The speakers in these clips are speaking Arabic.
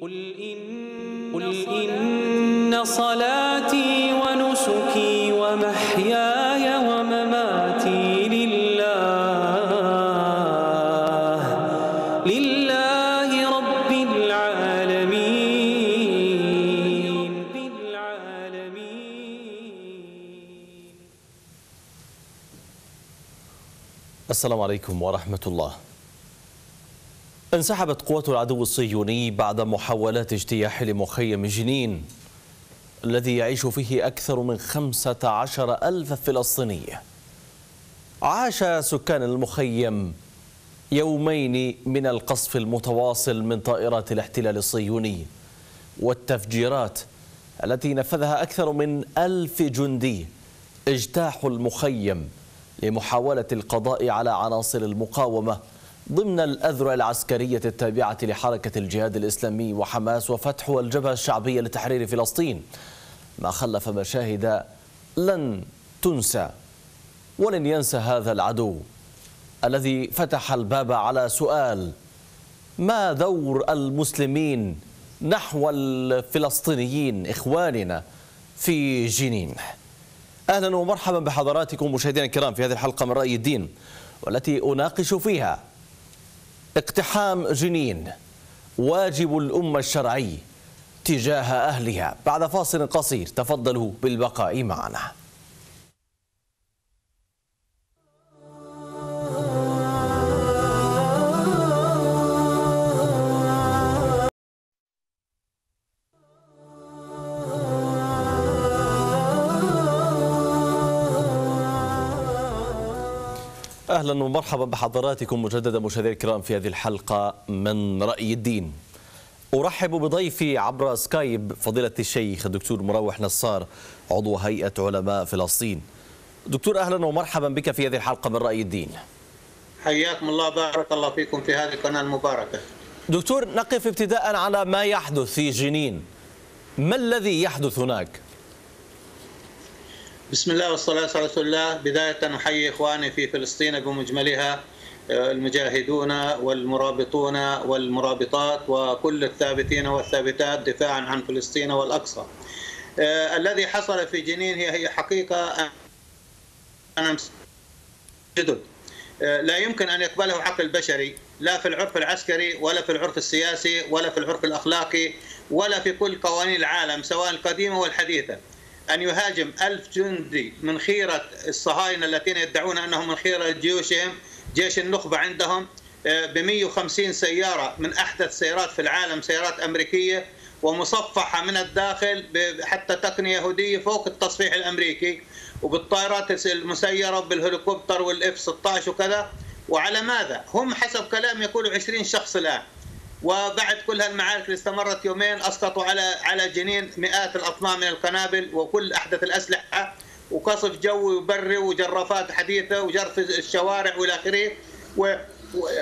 قل إن صلاتي ونسكي ومحياي ومماتي لله رب العالمين. السلام عليكم ورحمة الله. انسحبت قوات العدو الصهيوني بعد محاولات اجتياح لمخيم جنين الذي يعيش فيه أكثر من 15,000 فلسطيني. عاش سكان المخيم يومين من القصف المتواصل من طائرات الاحتلال الصهيوني والتفجيرات التي نفذها أكثر من 1000 جندي اجتاحوا المخيم لمحاولة القضاء على عناصر المقاومة ضمن الأذرع العسكرية التابعة لحركة الجهاد الإسلامي وحماس وفتح والجبهة الشعبية لتحرير فلسطين، ما خلف مشاهد لن تنسى ولن ينسى هذا العدو الذي فتح الباب على سؤال: ما دور المسلمين نحو الفلسطينيين إخواننا في جنين؟ أهلا ومرحبا بحضراتكم مشاهدينا الكرام في هذه الحلقة من رأي الدين، والتي أناقش فيها اقتحام جنين، واجب الأمة الشرعي تجاه أهلها. بعد فاصل قصير تفضلوا بالبقاء معنا. أهلا ومرحبا بحضراتكم مجددا مشاهدينا الكرام في هذه الحلقة من رأي الدين. أرحب بضيفي عبر سكايب فضيلة الشيخ الدكتور مروح نصار، عضو هيئة علماء فلسطين. دكتور أهلا ومرحبا بك في هذه الحلقة من رأي الدين. حياكم الله، بارك الله فيكم في هذه القناة المباركة. دكتور، نقف ابتداء على ما يحدث في جنين. ما الذي يحدث هناك؟ بسم الله والصلاة على رسول الله. بداية نحيي إخواني في فلسطين بمجملها، المجاهدون والمرابطون والمرابطات وكل الثابتين والثابتات دفاعا عن فلسطين والأقصى. الذي حصل في جنين هي حقيقة جدد لا يمكن أن يقبله عقل بشري، لا في العرف العسكري ولا في العرف السياسي ولا في العرف الأخلاقي ولا في كل قوانين العالم سواء القديمة والحديثة، أن يهاجم 1000 جندي من خيرة الصهاينة الذين يدعون أنهم من خيرة جيوشهم، جيش النخبة عندهم، ب150 سيارة من أحدث سيارات في العالم، سيارات أمريكية ومصفحة من الداخل حتى تقنية يهودية فوق التصفيح الأمريكي، وبالطائرات المسيرة بالهليكوبتر والإف 16 وكذا. وعلى ماذا؟ هم حسب كلام يقولوا 20 شخص الآن، وبعد كل هالمعارك اللي استمرت يومين اسقطوا على جنين مئات الاطنان من القنابل وكل احدث الاسلحه وقصف جوي وبري وجرافات حديثه وجرف الشوارع والى اخره،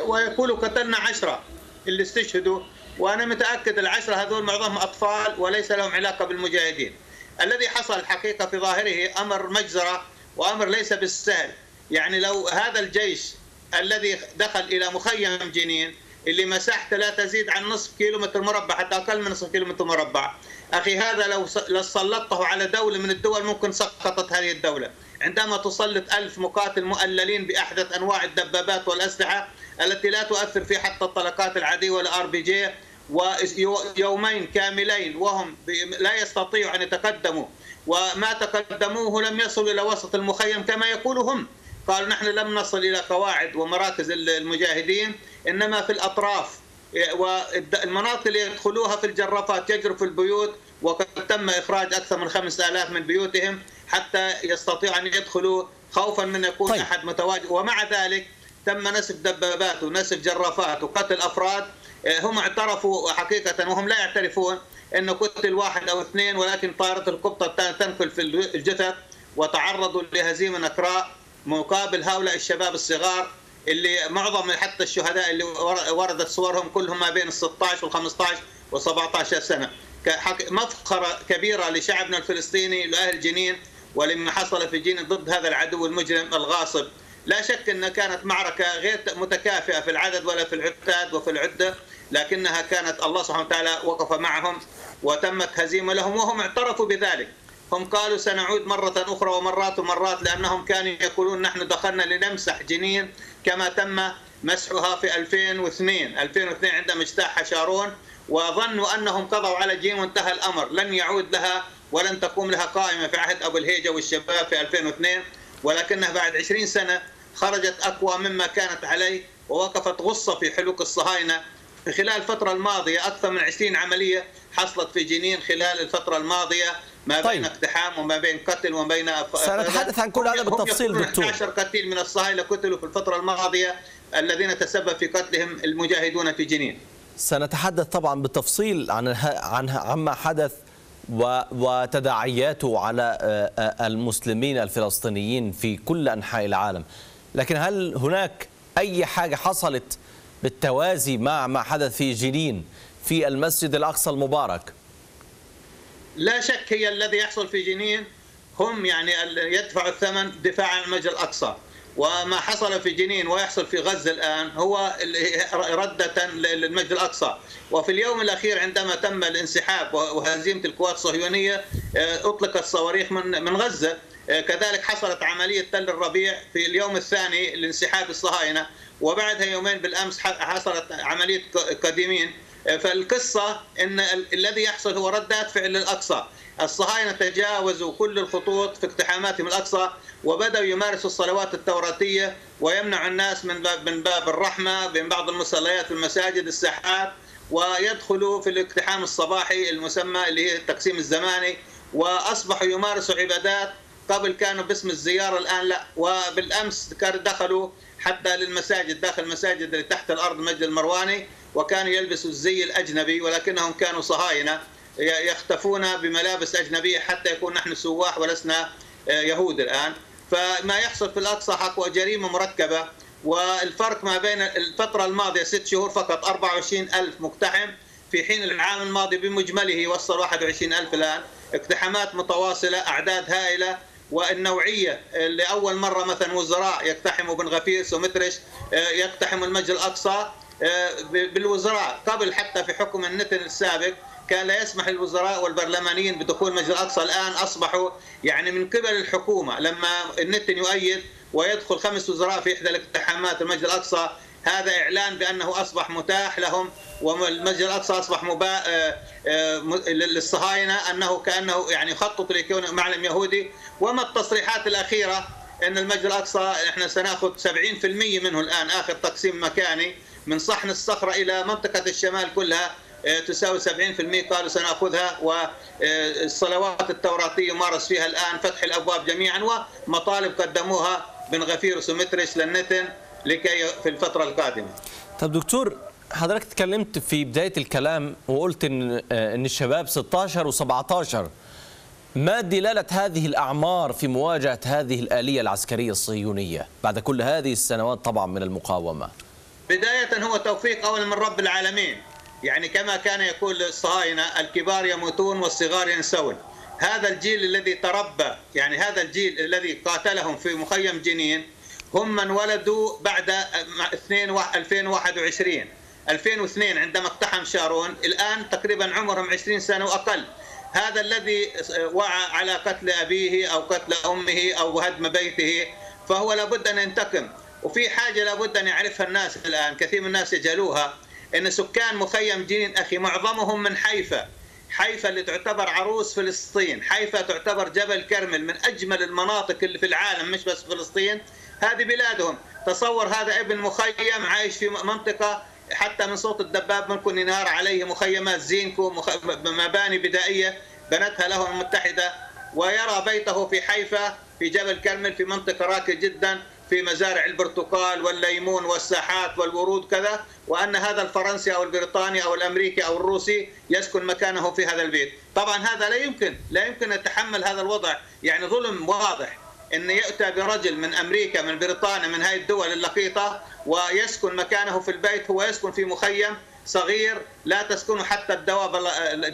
ويقولوا قتلنا 10 اللي استشهدوا، وانا متاكد ال10 هذول معظمهم اطفال وليس لهم علاقه بالمجاهدين. الذي حصل الحقيقه في ظاهره امر مجزره وامر ليس بالسهل. يعني لو هذا الجيش الذي دخل الى مخيم جنين اللي مساحته لا تزيد عن نصف كيلومتر مربع، حتى أقل من نصف كيلومتر مربع، أخي هذا لو سلطته على دولة من الدول ممكن سقطت هذه الدولة. عندما تسلط 1000 مقاتل مؤللين بأحدث أنواع الدبابات والأسلحة التي لا تؤثر في حتى الطلقات العادية والار بي جي، ويومين كاملين وهم لا يستطيعوا أن يتقدموا، وما تقدموه لم يصلوا إلى وسط المخيم كما يقولوا هم. قالوا نحن لم نصل إلى قواعد ومراكز المجاهدين، إنما في الأطراف والمناطق اللي يدخلوها في الجرافات، يجروا في البيوت، وقد تم إخراج أكثر من 5000 من بيوتهم حتى يستطيعوا أن يدخلوا خوفا من يكون أحد متواجد. ومع ذلك تم نسف دبابات ونسف جرافات وقتل أفراد. هم اعترفوا حقيقة وهم لا يعترفون أنه قتل 1 أو 2، ولكن طائرة الهليكوبتر تنقل في الجثث وتعرضوا لهزيمة نكراء مقابل هؤلاء الشباب الصغار اللي معظم حتى الشهداء اللي وردت صورهم كلهم ما بين ال16 وال15 و17 سنة. مفخرة كبيرة لشعبنا الفلسطيني لأهل جنين ولما حصل في جنين ضد هذا العدو المجرم الغاصب. لا شك أن كانت معركة غير متكافئة في العدد ولا في العتاد وفي العدة، لكنها كانت الله سبحانه وتعالى وقف معهم وتمت هزيمة لهم، وهم اعترفوا بذلك. هم قالوا سنعود مرة أخرى ومرات لأنهم كانوا يقولون نحن دخلنا لنمسح جنين كما تم مسحها في 2002 عندما اجتاح شارون، وظنوا أنهم قضوا على جنين وانتهى الأمر، لن يعود لها ولن تقوم لها قائمة في عهد أبو الهيجة والشباب في 2002، ولكنها بعد 20 سنة خرجت أقوى مما كانت عليه، ووقفت غصة في حلوق الصهاينة. في خلال الفترة الماضية أكثر من 20 عملية حصلت في جنين خلال الفترة الماضية، ما بين اقتحام وما بين قتل وما بين سنتحدث عن كل هذا بالتفصيل دكتور. 11 قتيل من الصهاينة قتلوا في الفترة الماضية الذين تسبب في قتلهم المجاهدون في جنين. سنتحدث طبعا بالتفصيل عما حدث وتداعياته على المسلمين الفلسطينيين في كل أنحاء العالم، لكن هل هناك أي حاجة حصلت بالتوازي مع ما حدث في جنين في المسجد الأقصى المبارك؟ لا شك هي الذي يحصل في جنين، هم يعني يدفعوا الثمن دفاعا عن المسجد الأقصى، وما حصل في جنين ويحصل في غزة الآن هو ردة للمسجد الأقصى. وفي اليوم الأخير عندما تم الانسحاب وهزيمة القوات الصهيونية أطلقت صواريخ من غزة، كذلك حصلت عملية تل الربيع في اليوم الثاني لانسحاب الصهاينة، وبعدها يومين بالأمس حصلت عملية قديمين. فالقصة أن الذي يحصل هو ردات فعل للأقصى. الصهاينة تجاوزوا كل الخطوط في اقتحاماتهم الأقصى، وبدأوا يمارسوا الصلوات التوراتية ويمنع الناس من باب الرحمة، من بعض المصليات في المساجد، الساحات، ويدخلوا في الاقتحام الصباحي المسمى اللي هي التقسيم الزماني، وأصبحوا يمارسوا عبادات قبل كانوا باسم الزيارة الآن لا. وبالأمس دخلوا حتى للمساجد، داخل المساجد اللي تحت الأرض المسجد المرواني، وكانوا يلبسوا الزي الأجنبي ولكنهم كانوا صهاينة يختفون بملابس أجنبية حتى يكون نحن سواح ولسنا يهود الآن. فما يحصل في الأقصى حق جريمة مركبة، والفرق ما بين الفترة الماضية 6 شهور فقط 24,000 مقتحم، في حين العام الماضي بمجمله وصل 21,000 الآن. اقتحامات متواصلة، أعداد هائلة، والنوعية اللي أول مرة مثلا وزراء يقتحموا بن غفير ومترش يقتحموا المسجد الأقصى بالوزراء. قبل حتى في حكم النتن السابق كان لا يسمح للوزراء والبرلمانيين بدخول المسجد الأقصى، الآن أصبحوا يعني من قبل الحكومة لما النتن يؤيد ويدخل 5 وزراء في إحدى الاقتحامات المسجد الأقصى، هذا إعلان بأنه أصبح متاح لهم، والمسجد الأقصى أصبح للصهاينة أنه كأنه يعني يخطط ليكون معلم يهودي. وما التصريحات الأخيرة أن المسجد الأقصى إحنا سنأخذ 70% منه الآن، آخر تقسيم مكاني من صحن الصخرة إلى منطقة الشمال كلها تساوي 70%، قالوا سنأخذها، والصلوات التوراتية يمارس فيها الآن، فتح الأبواب جميعا، ومطالب قدموها بن غفير وسمترش للنتن لكي في الفترة القادمة. طب دكتور، حضرتك تكلمت في بداية الكلام وقلت إن الشباب 16 و17، ما دلالة هذه الأعمار في مواجهة هذه الآلية العسكرية الصهيونية بعد كل هذه السنوات طبعا من المقاومة؟ بداية هو توفيق أول من رب العالمين، يعني كما كان يقول الصهاينة الكبار يموتون والصغار ينسون. هذا الجيل الذي تربى، يعني هذا الجيل الذي قاتلهم في مخيم جنين هم من ولدوا بعد 2021 2002 عندما اقتحم شارون، الآن تقريبا عمرهم 20 سنة وأقل. هذا الذي وعى على قتل أبيه أو قتل أمه أو هدم بيته فهو لابد أن ينتقم. وفي حاجة لابد أن يعرفها الناس الآن، كثير من الناس يجهلوها، أن سكان مخيم جنين أخي معظمهم من حيفا. حيفا اللي تعتبر عروس فلسطين، حيفا تعتبر جبل كرمل من أجمل المناطق اللي في العالم، مش بس فلسطين، هذه بلادهم. تصور هذا ابن مخيم عايش في منطقة حتى من صوت الدباب ممكن ينهار عليه، مخيمات زينكو، مباني بدائية بنتها له المتحدة، ويرى بيته في حيفا في جبل كرمل في منطقة راقية جدا، في مزارع البرتقال والليمون والساحات والورود كذا، وأن هذا الفرنسي أو البريطاني أو الأمريكي أو الروسي يسكن مكانه في هذا البيت. طبعا هذا لا يمكن يتحمل هذا الوضع، يعني ظلم واضح أن يأتى برجل من أمريكا من بريطانيا من هذه الدول اللقيطة ويسكن مكانه في البيت، هو يسكن في مخيم صغير لا تسكنه حتى الدواب،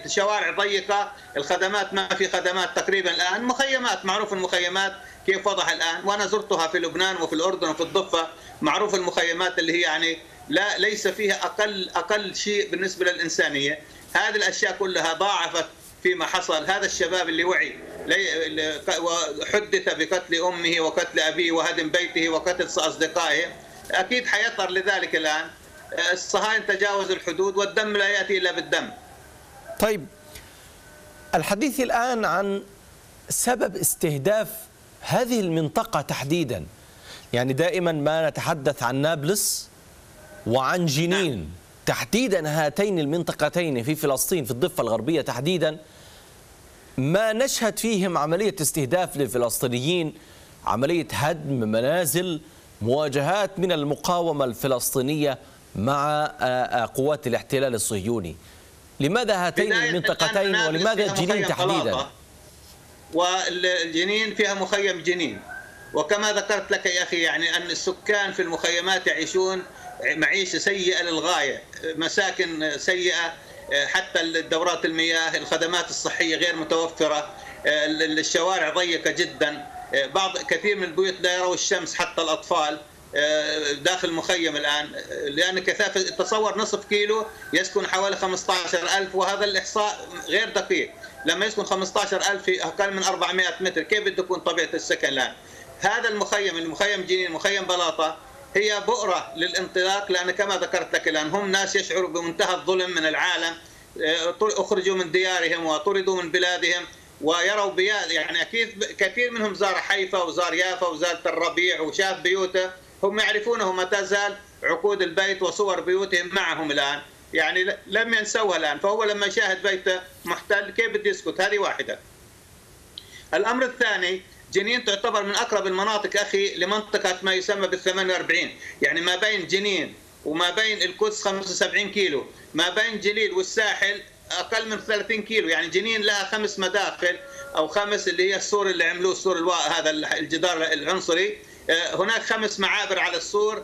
الشوارع ضيقة، الخدمات ما في خدمات تقريبا الآن، مخيمات، معروف المخيمات كيف وضح الآن، وأنا زرتها في لبنان وفي الأردن وفي الضفة، معروف المخيمات اللي هي يعني لا ليس فيها أقل شيء بالنسبة للإنسانية. هذه الأشياء كلها ضاعفت فيما حصل. هذا الشباب اللي وعي وحدث بقتل أمه وقتل أبيه وهدم بيته وقتل أصدقائه أكيد حيظهر لذلك الآن. الصهاينة تجاوزوا الحدود والدم لا يأتي إلا بالدم. طيب، الحديث الآن عن سبب استهداف هذه المنطقة تحديدا. يعني دائما ما نتحدث عن نابلس وعن جنين تحديدا، هاتين المنطقتين في فلسطين في الضفة الغربية تحديدا، ما نشهد فيهم عملية استهداف للفلسطينيين، عملية هدم منازل، مواجهات من المقاومة الفلسطينية مع قوات الاحتلال الصهيوني. لماذا هاتين المنطقتين ولماذا جنين تحديدا؟ والجنين فيها مخيم جنين، وكما ذكرت لك يا أخي يعني أن السكان في المخيمات يعيشون معيشة سيئة للغاية، مساكن سيئة، حتى الدورات المياه، الخدمات الصحية غير متوفرة، الشوارع ضيقة جدا، كثير من البيوت لا يروا الشمس حتى الأطفال داخل المخيم الآن، لأن كثافة تصور نصف كيلو يسكن حوالي 15,000، وهذا الإحصاء غير دقيق. لما يسكن 15,000 في أقل من 400 متر كيف بده تكون طبيعة السكن الآن؟ هذا المخيم جنين، مخيم بلاطة، هي بؤرة للانطلاق، لأن كما ذكرت لك الآن هم ناس يشعروا بمنتهى الظلم من العالم، أخرجوا من ديارهم وطردوا من بلادهم ويروا يعني أكيد كثير منهم زار حيفا وزار يافا وزار الربيع وشاف بيوته، هم يعرفونه ما تزال عقود البيت وصور بيوتهم معهم الآن، يعني لم ينسوها الآن. فهو لما يشاهد بيته محتل كيف بده يسكت؟ هذه واحدة. الأمر الثاني، جنين تعتبر من أقرب المناطق أخي لمنطقة ما يسمى بال48، يعني ما بين جنين وما بين القدس 75 كيلو، ما بين جليل والساحل أقل من 30 كيلو. يعني جنين لها 5 مداخل أو 5 اللي هي السور اللي عملوه، السور هذا الجدار العنصري، هناك 5 معابر على السور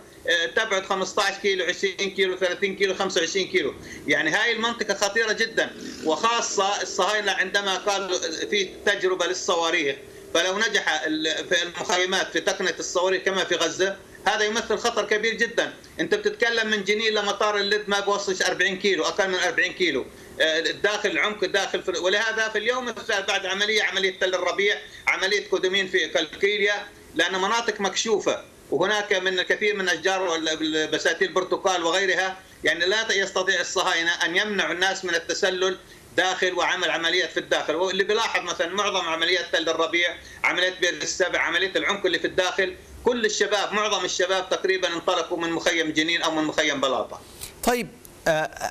تبعد 15 كيلو، 20 كيلو، 30 كيلو، 25 كيلو. يعني هاي المنطقة خطيرة جدا، وخاصة الصهاينة عندما قالوا في تجربة للصواريخ، فلو نجح في المخيمات في تقنية الصواريخ كما في غزة هذا يمثل خطر كبير جدا. انت بتتكلم من جنين لمطار اللد ما بوصلش 40 كيلو، اقل من 40 كيلو الداخل، العمق الداخل. ولهذا في اليوم الثالث بعد عملية تل الربيع، عملية قدمين في كالكيليا، لأن مناطق مكشوفة وهناك من الكثير من أشجار بساتين البرتقال وغيرها، يعني لا يستطيع الصهاينة أن يمنعوا الناس من التسلل داخل وعمل عمليات في الداخل. واللي بيلاحظ مثلا معظم عمليات تل الربيع، عمليات بئر السبع، عملية العمق اللي في الداخل، كل الشباب معظم الشباب تقريبا انطلقوا من مخيم جنين أو من مخيم بلاطة. طيب،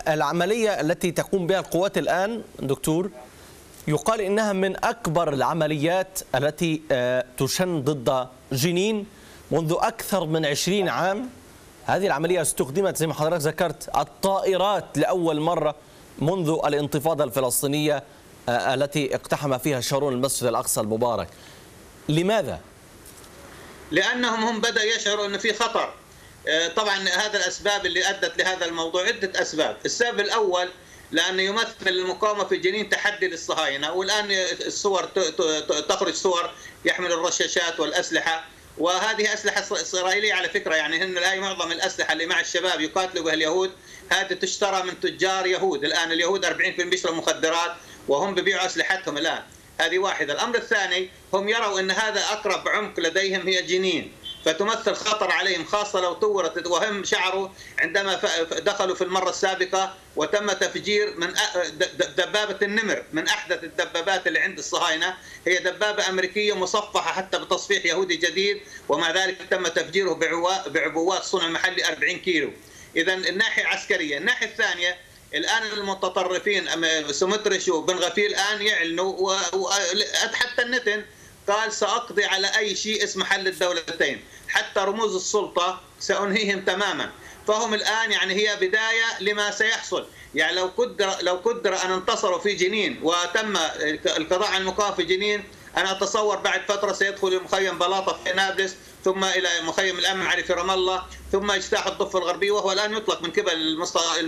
العملية التي تقوم بها القوات الآن دكتور يقال إنها من أكبر العمليات التي تشن ضد جنين منذ أكثر من 20 عام. هذه العملية استخدمت زي ما حضرتك ذكرت الطائرات لأول مرة منذ الانتفاضة الفلسطينية التي اقتحم فيها شارون المسجد الأقصى المبارك. لماذا؟ لأنهم هم بدأوا يشعروا أن في خطر. طبعا هذا الأسباب اللي أدت لهذا الموضوع عدة أسباب. السبب الأول لأنه يمثل المقاومة في جنين تحدي للصهاينة، والآن الصور تخرج صور يحمل الرشاشات والأسلحة، وهذه أسلحة إسرائيلية على فكرة. يعني هن الآن معظم الأسلحة اللي مع الشباب يقاتلوا بها اليهود هذه تشترى من تجار يهود. الآن اليهود 40% بيشتروا مخدرات وهم بيبيعوا أسلحتهم الآن. هذه واحدة. الأمر الثاني، هم يروا أن هذا أقرب عمق لديهم هي جنين، فتمثل خطر عليهم، خاصة لو طورت. وهم شعروا عندما دخلوا في المرة السابقة وتم تفجير من دبابة النمر، من أحدث الدبابات اللي عند الصهاينة، هي دبابة أمريكية مصفحة حتى بتصفيح يهودي جديد، ومع ذلك تم تفجيره بعبوات صنع محلي 40 كيلو. إذا الناحية العسكرية. الناحية الثانية، الآن المتطرفين سموتريش وبن غفير الآن يعلنوا، حتى النتن قال سأقضي على أي شيء اسمه حل الدولتين، حتى رموز السلطة سأنهيهم تماما. فهم الآن يعني هي بداية لما سيحصل. يعني لو قدر أن انتصروا في جنين وتم القضاء على المقاومة في جنين، أنا أتصور بعد فترة سيدخل المخيم بلاطة في نابلس، ثم إلى مخيم الأمن علي في رام الله، ثم اجتاح الضفة الغربية، وهو الآن يطلق من قبل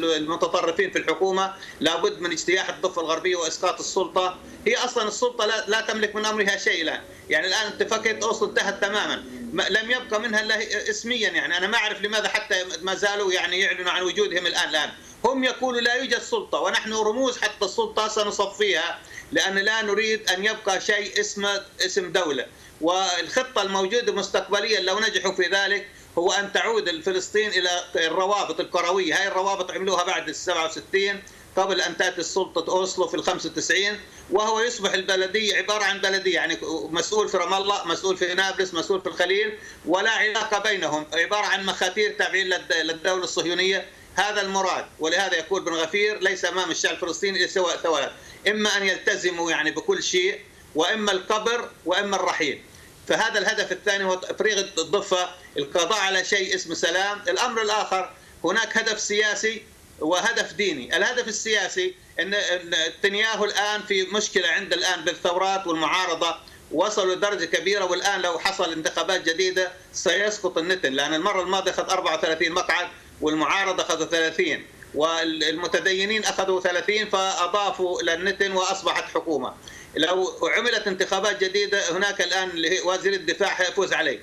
المتطرفين في الحكومة لابد من اجتياح الضفة الغربية وإسقاط السلطة. هي أصلا السلطة لا تملك من أمرها شيء الآن، يعني الآن اتفاقية أوسلو انتهت تماما، لم يبقى منها إلا اسميا. يعني أنا ما أعرف لماذا حتى ما زالوا يعني يعلنوا عن وجودهم الآن. هم يقولوا لا يوجد سلطة، ونحن رموز حتى السلطة سنصفيها، لأن لا نريد أن يبقى شيء اسمه اسم دولة. والخطة الموجودة مستقبليا لو نجحوا في ذلك هو أن تعود فلسطين إلى الروابط الكروية. هاي الروابط عملوها بعد 67 قبل أن تأتي السلطة أوسلو في 95، وهو يصبح البلدية عبارة عن بلدية، يعني مسؤول في رام الله، مسؤول في نابلس، مسؤول في الخليل، ولا علاقة بينهم، عبارة عن مخاتير تابعين للدولة الصهيونية. هذا المراد، ولهذا يقول بن غفير ليس أمام الشعب الفلسطيني سوى ثوابت، إما أن يلتزموا يعني بكل شيء، وإما القبر، وإما الرحيل. فهذا الهدف الثاني هو تفريغ الضفة، القضاء على شيء اسمه سلام. الأمر الآخر هناك هدف سياسي وهدف ديني. الهدف السياسي أن نتنياهو الآن في مشكلة عند الآن بالثورات والمعارضة، وصلوا لدرجة كبيرة، والآن لو حصل انتخابات جديدة سيسقط النتن، لأن المرة الماضية أخذ 34 مقعد والمعارضة أخذوا 30 والمتدينين أخذوا 30، فأضافوا للنتن وأصبحت حكومة. لو عملت انتخابات جديدة هناك الآن وزير الدفاع يفوز عليه.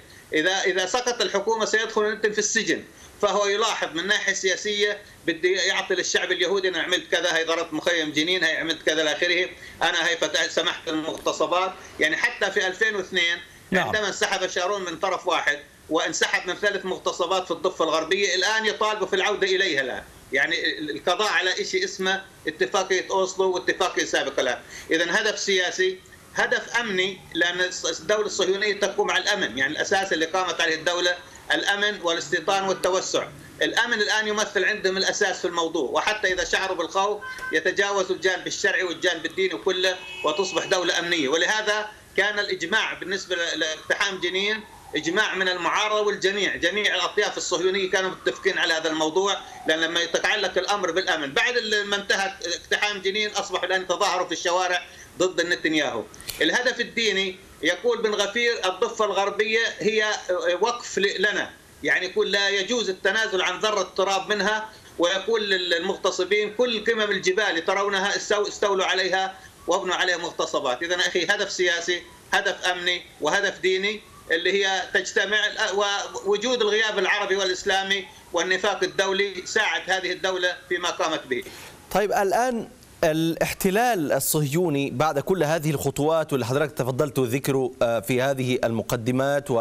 إذا سقط الحكومة سيدخل النتن في السجن، فهو يلاحظ من ناحية سياسية بدي يعطي للشعب اليهودي أنا عملت كذا، هي ضربت مخيم جنين، هي عملت كذا لآخره، أنا هي سمحت المغتصبات. يعني حتى في 2002 عندما انسحب شارون من طرف واحد وانسحب من 3 مغتصبات في الضفة الغربية، الآن يطالبوا في العودة إليها الآن، يعني القضاء على شيء اسمه اتفاقية أوسلو واتفاقية سابقة الآن. إذا هدف سياسي، هدف أمني، لأن الدولة الصهيونية تقوم على الأمن، يعني الأساس اللي قامت عليه الدولة الأمن والاستيطان والتوسع. الأمن الآن يمثل عندهم الأساس في الموضوع، وحتى إذا شعروا بالخوف يتجاوزوا الجانب الشرعي والجانب الديني كله وتصبح دولة أمنية. ولهذا كان الإجماع بالنسبة لاقتحام جنين إجماع من المعارضة والجميع، جميع الأطياف الصهيونية كانوا متفقين على هذا الموضوع، لأن لما يتعلق الأمر بالأمن بعد ما انتهت اقتحام جنين أصبحوا الآن يتظاهروا في الشوارع ضد نتنياهو. الهدف الديني يقول بن غفير الضفة الغربية هي وقف لنا، يعني يقول لا يجوز التنازل عن ذرة تراب منها، ويقول للمغتصبين كل قمم الجبال ترونها استولوا عليها وابنوا عليها مغتصبات. إذا أخي هدف سياسي، هدف أمني، وهدف ديني اللي هي تجتمع، ووجود الغياب العربي والإسلامي والنفاق الدولي ساعد هذه الدولة فيما قامت به. طيب الآن الاحتلال الصهيوني بعد كل هذه الخطوات واللي حضرتك تفضلت ذكره في هذه المقدمات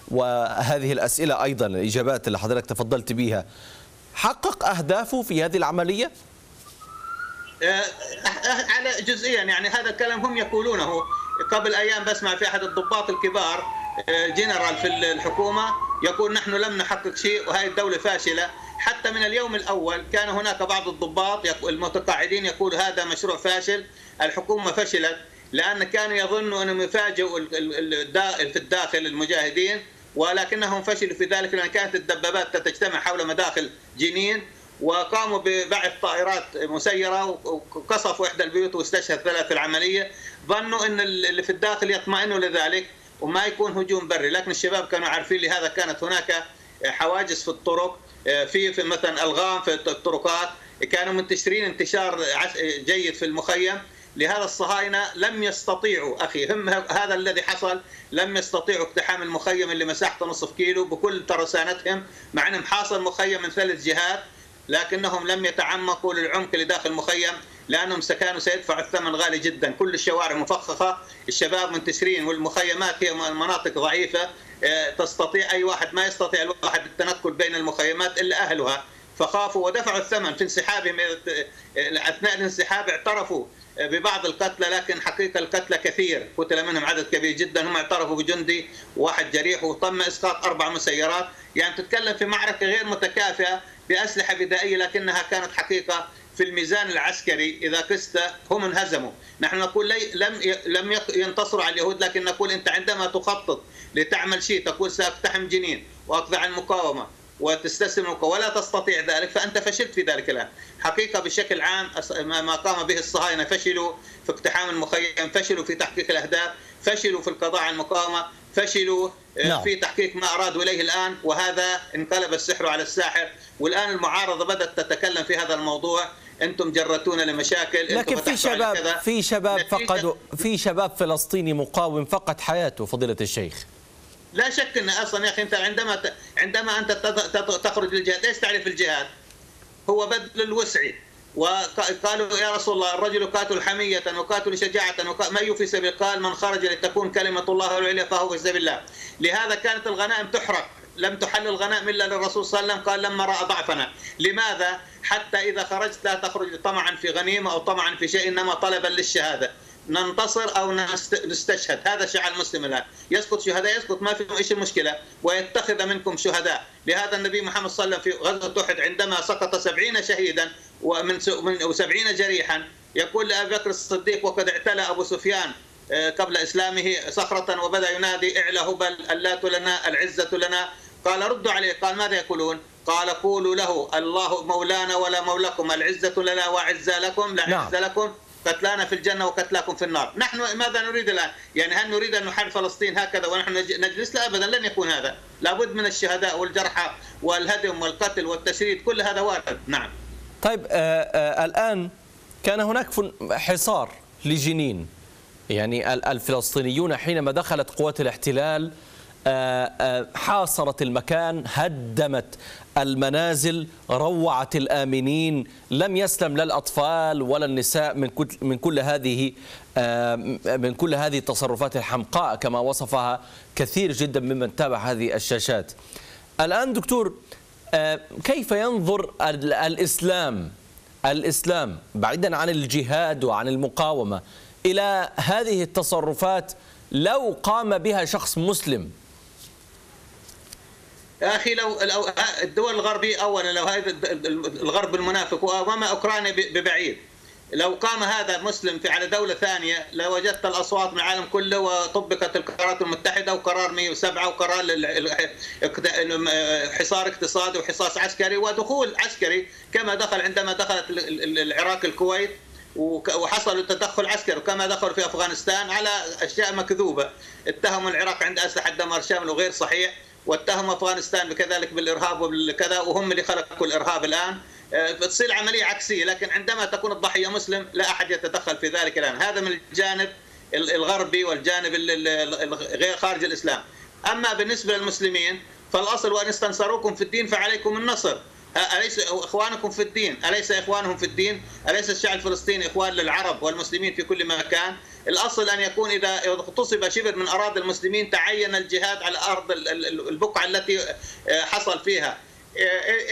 وهذه الأسئلة أيضا الإجابات اللي حضرتك تفضلت بها، حقق أهدافه في هذه العملية؟ على جزئيا، يعني هذا الكلام هم يقولونه. قبل أيام بسمع في أحد الضباط الكبار جنرال في الحكومة يقول نحن لم نحقق شيء وهذه الدولة فاشلة. حتى من اليوم الأول كان هناك بعض الضباط المتقاعدين يقول هذا مشروع فاشل، الحكومة فشلت، لأن كانوا يظنوا أنهم يفاجئوا في الداخل المجاهدين، ولكنهم فشلوا في ذلك، لأن كانت الدبابات تجتمع حول مداخل جنين، وقاموا ببعث طائرات مسيرة وقصفوا إحدى البيوت واستشهد 3 في العملية. ظنوا أن اللي في الداخل يطمئنوا لذلك وما يكون هجوم بري، لكن الشباب كانوا عارفين لهذا كانت هناك حواجز في الطرق، في مثلا ألغام في الطرقات، كانوا منتشرين انتشار جيد في المخيم. لهذا الصهاينة لم يستطيعوا أخي، هم هذا الذي حصل، لم يستطيعوا اقتحام المخيم اللي مساحته نصف كيلو بكل ترسانتهم، مع أنهم حاصل مخيم من 3 جهات، لكنهم لم يتعمقوا للعمق اللي داخل المخيم، لأنهم كانوا سيدفعوا الثمن غالي جدا. كل الشوارع مفخخة، الشباب منتشرين، والمخيمات هي مناطق ضعيفة تستطيع أي واحد، ما يستطيع الواحد التنقل بين المخيمات إلا أهلها، فخافوا ودفعوا الثمن في انسحابهم. أثناء الانسحاب اعترفوا ببعض القتلى، لكن حقيقة القتلى كثير، قتل منهم عدد كبير جدا. هم اعترفوا بجندي واحد جريح، وتم إسقاط 4 مسيرات. يعني تتكلم في معركة غير متكافئة بأسلحة بدائية، لكنها كانت حقيقة في الميزان العسكري إذا قست هم انهزموا. نحن نقول لم ينتصروا على اليهود، لكن نقول أنت عندما تخطط لتعمل شيء، تقول سأقتحم جنين وأقطع المقاومة وتستسلم ولا تستطيع ذلك، فأنت فشلت في ذلك الآن. حقيقة بشكل عام ما قام به الصهاينة، فشلوا في اقتحام المخيم، فشلوا في تحقيق الأهداف، فشلوا في القضاء على المقاومة، فشلوا في تحقيق ما أرادوا إليه الآن، وهذا انقلب السحر على الساحر. والآن المعارضة بدأت تتكلم في هذا الموضوع، أنتم جرتونا لمشاكل. لكن في شباب فلسطيني مقاوم فقد حياته فضيلة الشيخ. لا شك أن أصلا يا أخي أنت عندما أنت تخرج للجهاد، ليش تعرف الجهاد؟ هو بذل الوسع. وقالوا يا رسول الله الرجل يقاتل حمية وقاتل شجاعة ما في سبيل، قال من خرج لتكون كلمة الله العليا فهو في سبيل الله. لهذا كانت الغنائم تحرق، لم تحل الغنائم إلا للرسول صلى الله عليه وسلم، قال لما رأى ضعفنا. لماذا؟ حتى إذا خرجت لا تخرج طمعا في غنيمة أو طمعا في شيء، إنما طلبا للشهادة، ننتصر أو نستشهد. هذا شعار المسلم الآن، يسقط شهداء يسقط، ما في إيش المشكلة، ويتخذ منكم شهداء. لهذا النبي محمد صلى الله عليه وسلم في غزوة أحد عندما سقط 70 شهيدا و70 جريحا، يقول لأبي بكر الصديق وقد اعتلى أبو سفيان قبل إسلامه صخرة وبدأ ينادي اعلى هبل اللات لنا العزة لنا. قال ردوا عليه، قال ماذا يقولون؟ قال قولوا له الله مولانا ولا مولاكم، العزة لنا وعزة لكم، لا عزة لكم، قتلانا في الجنة وقتلاكم في النار. نحن ماذا نريد الآن؟ يعني هل نريد أن نحارب فلسطين هكذا ونحن نجلس؟ لا أبدا، لن يكون هذا. لابد من الشهداء والجرحى والهدم والقتل والتشريد، كل هذا وارد. نعم. طيب الآن كان هناك حصار لجنين، يعني الفلسطينيون حينما دخلت قوات الاحتلال حاصرت المكان، هدمت المنازل، روعت الآمنين، لم يسلم لا الأطفال ولا النساء من كل هذه التصرفات الحمقاء كما وصفها كثير جدا ممن تابع هذه الشاشات. الآن دكتور، كيف ينظر الإسلام بعيدا عن الجهاد وعن المقاومة إلى هذه التصرفات لو قام بها شخص مسلم؟ يا أخي لو الدول الغربية أولا، لو هذا الغرب المنافق وما أوكرانيا ببعيد، لو قام هذا مسلم على دولة ثانية لوجدت الأصوات من العالم كله، وطبقت القرارات المتحدة وقرار 107 وقرار حصار اقتصادي وحصار عسكري ودخول عسكري، كما دخل عندما دخلت العراق الكويت وحصل تدخل عسكري، وكما دخلوا في أفغانستان على أشياء مكذوبة. اتهموا العراق عند أسلحة دمار شامل وغير صحيح، واتهموا أفغانستان بكذلك بالإرهاب وبالكذا، وهم اللي خلقوا الإرهاب الآن. بتصير عملية عكسية، لكن عندما تكون الضحية مسلم لا أحد يتدخل في ذلك الآن. هذا من الجانب الغربي والجانب غير خارج الإسلام. أما بالنسبة للمسلمين فالأصل وأن استنصروكم في الدين فعليكم النصر. أليس إخوانكم في الدين؟ أليس إخوانهم في الدين؟ أليس الشعب الفلسطيني إخوان للعرب والمسلمين في كل مكان؟ الأصل أن يكون إذا اغتصب شبر من أراضي المسلمين تعين الجهاد على أرض البقعة التي حصل فيها.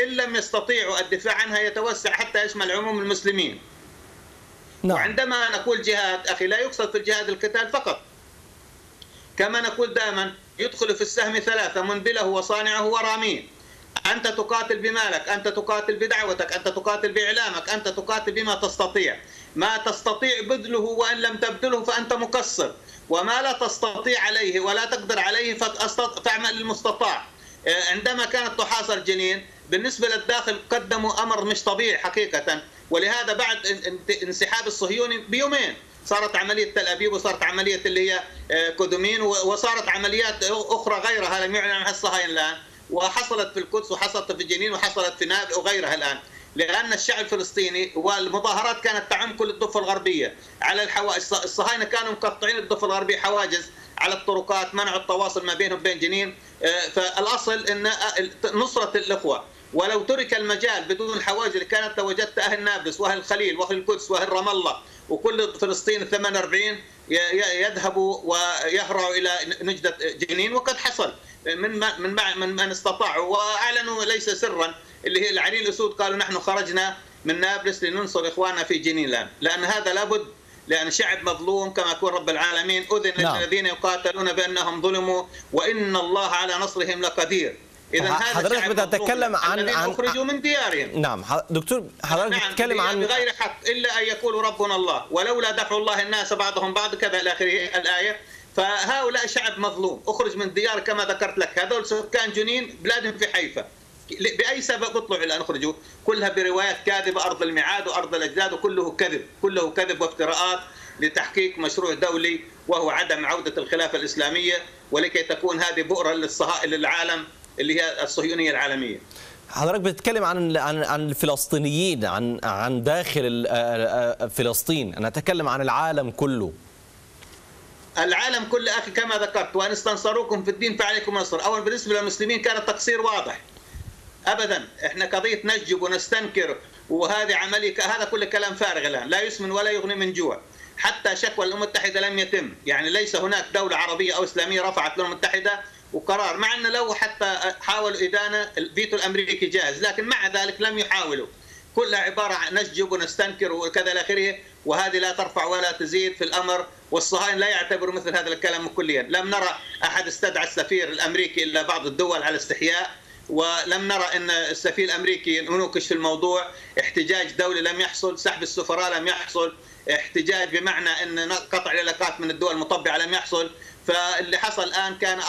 إن لم يستطيعوا الدفاع عنها يتوسع حتى يشمل عموم المسلمين. نعم. وعندما نقول جهاد أخي لا يقصد في الجهاد القتال فقط، كما نقول دائما يدخل في السهم ثلاثة: منبله وصانعه وراميه. أنت تقاتل بمالك، أنت تقاتل بدعوتك، أنت تقاتل بإعلامك، أنت تقاتل بما تستطيع. ما تستطيع بذله وإن لم تبذله فأنت مقصر، وما لا تستطيع عليه ولا تقدر عليه فاعمل المستطاع. عندما كانت تحاصر جنين بالنسبة للداخل قدموا أمر مش طبيعي حقيقة، ولهذا بعد انسحاب الصهيوني بيومين صارت عملية تل أبيب، وصارت عملية اللي هي كودومين، وصارت عمليات أخرى غيرها لم يعلن عنها الصهاينة الآن، وحصلت في القدس وحصلت في جنين وحصلت في نابل وغيرها الآن. لأن الشعب الفلسطيني والمظاهرات كانت تعم كل الضفة الغربية على الحواجز. الصهاينة كانوا مقطعين الضفة الغربية حواجز على الطرقات، منعوا التواصل ما بينهم وبين جنين. فالأصل أن نصرة الإخوة، ولو ترك المجال بدون حواجز كانت لوجدت أهل نابلس وأهل الخليل وأهل القدس وأهل رام الله وكل فلسطين 48 يذهبوا ويهرعوا إلى نجدة جنين، وقد حصل من استطاعوا وأعلنوا ليس سرا اللي هي العلي الأسود، قالوا نحن خرجنا من نابلس لننصر إخواننا في جنين الآن، لأن هذا لابد، لأن شعب مظلوم كما يقول رب العالمين: أذن للذين يقاتلون بأنهم ظلموا وإن الله على نصرهم لقدير. إذا هذا حضرتك بتتكلم عن أخرجوا من ديارهم. نعم دكتور، حضرتك بتتكلم عن بغير حق إلا أن يقولوا ربنا الله ولولا دفع الله الناس بعضهم بعض كذا إلى آخره الآية. فهؤلاء شعب مظلوم أخرج من ديار كما ذكرت لك. هذول سكان جنين بلادهم في حيفا، بأي سبب اطلعوا إلى أن أخرجوا؟ كلها بروايات كاذبة، أرض الميعاد وأرض الأجداد، وكله كذب، كله كذب وافتراءات لتحقيق مشروع دولي وهو عدم عودة الخلافة الإسلامية ولكي تكون هذه بؤرة للعالم اللي هي الصهيونية العالمية. حضرتك بتتكلم عن الفلسطينيين، عن داخل فلسطين، أنا أتكلم عن العالم كله. العالم كله أخي كما ذكرت، وأن استنصروكم في الدين فعليكم النصر. أولا بالنسبة للمسلمين كان التقصير واضح أبدا، إحنا قضية نجب ونستنكر وهذه عملية، هذا كله كلام فارغ الآن، لا يسمن ولا يغني من جوع. حتى شكوى الأمم المتحدة لم يتم، يعني ليس هناك دولة عربية أو إسلامية رفعت الأمم المتحدة وقرار، مع أن لو حتى حاولوا إدانة الفيتو الأمريكي جاهز، لكن مع ذلك لم يحاولوا. كلها عبارة عن نسجب ونستنكر وكذا إلى آخره، وهذه لا ترفع ولا تزيد في الأمر، والصهاينة لا يعتبروا مثل هذا الكلام كليا. لم نرى أحد استدعى السفير الأمريكي إلا بعض الدول على استحياء، ولم نرى أن السفير الأمريكي ينوقش في الموضوع. احتجاج دولي لم يحصل، سحب السفراء لم يحصل، احتجاج بمعنى أن قطع العلاقات من الدول المطبعة لم يحصل. فاللي حصل الآن كان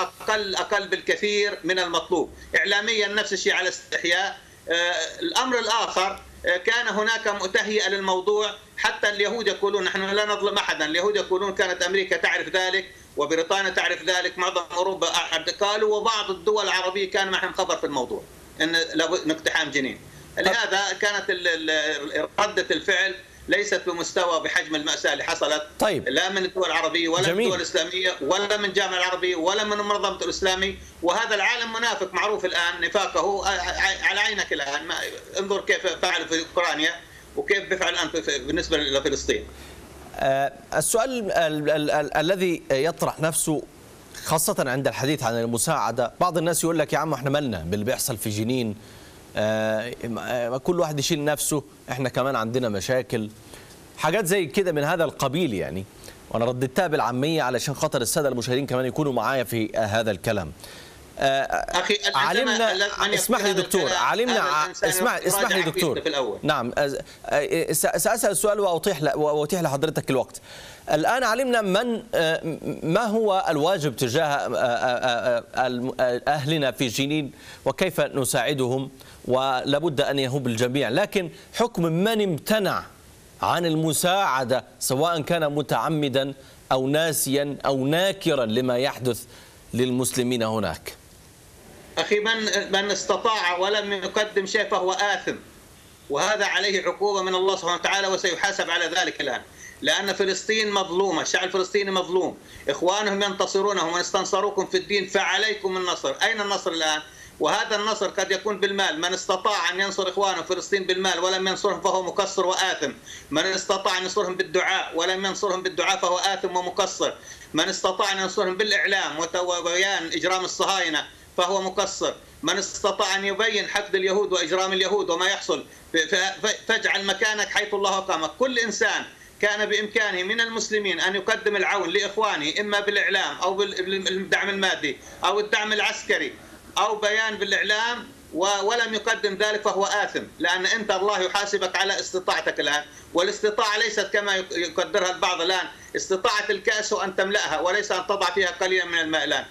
أقل بالكثير من المطلوب. إعلاميا نفس الشيء على استحياء. الأمر الآخر كان هناك تهيئة للموضوع، حتى اليهود يقولون نحن لا نظلم أحدا، اليهود يقولون كانت أمريكا تعرف ذلك وبريطانيا تعرف ذلك، معظم أوروبا قالوا، وبعض الدول العربية كان معهم خبر في الموضوع أن لابد اقتحام جنين. لهذا كانت ردة الفعل ليست بمستوى بحجم المأساة اللي حصلت. طيب. لا من الدول العربية ولا من الدول الإسلامية ولا من الجامعة العربية ولا من منظمة الإسلامي، وهذا العالم منافق معروف الآن نفاقه على عينك الآن. انظر كيف فعلوا في أوكرانيا وكيف بيفعل الآن بالنسبة لفلسطين. السؤال الذي يطرح نفسه خاصة عند الحديث عن المساعدة، بعض الناس يقول لك يا عم احنا مالنا باللي بيحصل في جنين، كل واحد يشيل نفسه، احنا كمان عندنا مشاكل، حاجات زي كده من هذا القبيل يعني. وانا رددتها بالعامية علشان خاطر السادة المشاهدين كمان يكونوا معايا في هذا الكلام. أخي علمنا، اسمح لي دكتور، علمنا، اسمح لي دكتور، نعم سأسأل السؤال وأتيح لحضرتك الوقت. الآن علمنا ما هو الواجب تجاه أهلنا في جنين وكيف نساعدهم، ولابد أن يهوب الجميع، لكن حكم من امتنع عن المساعدة سواء كان متعمدا أو ناسيا أو ناكرا لما يحدث للمسلمين هناك. أخي من استطاع ولم يقدم شيء فهو آثم، وهذا عليه عقوبة من الله سبحانه وتعالى وسيحاسب على ذلك الآن، لأن فلسطين مظلومة، الشعب الفلسطيني مظلوم، إخوانهم ينتصرونهم، ومن استنصروكم في الدين فعليكم النصر. أين النصر الآن؟ وهذا النصر قد يكون بالمال. من استطاع أن ينصر إخوانه فلسطين بالمال ولم ينصرهم فهو مقصر وآثم. من استطاع أن ينصرهم بالدعاء ولم ينصرهم بالدعاء فهو آثم ومقصر. من استطاع أن ينصرهم بالإعلام وبيان إجرام الصهاينة فهو مقصر. من استطاع أن يبين حقد اليهود وإجرام اليهود وما يحصل فاجعل مكانك حيث الله أقامك. كل إنسان كان بإمكانه من المسلمين أن يقدم العون لإخوانه، إما بالإعلام أو بالدعم المادي أو الدعم العسكري أو بيان بالإعلام، ولم يقدم ذلك فهو آثم، لأن أنت الله يحاسبك على استطاعتك الآن. والاستطاعة ليست كما يقدرها البعض الآن، استطاعة الكأس أن تملأها وليس أن تضع فيها قليلا من الماء الآن.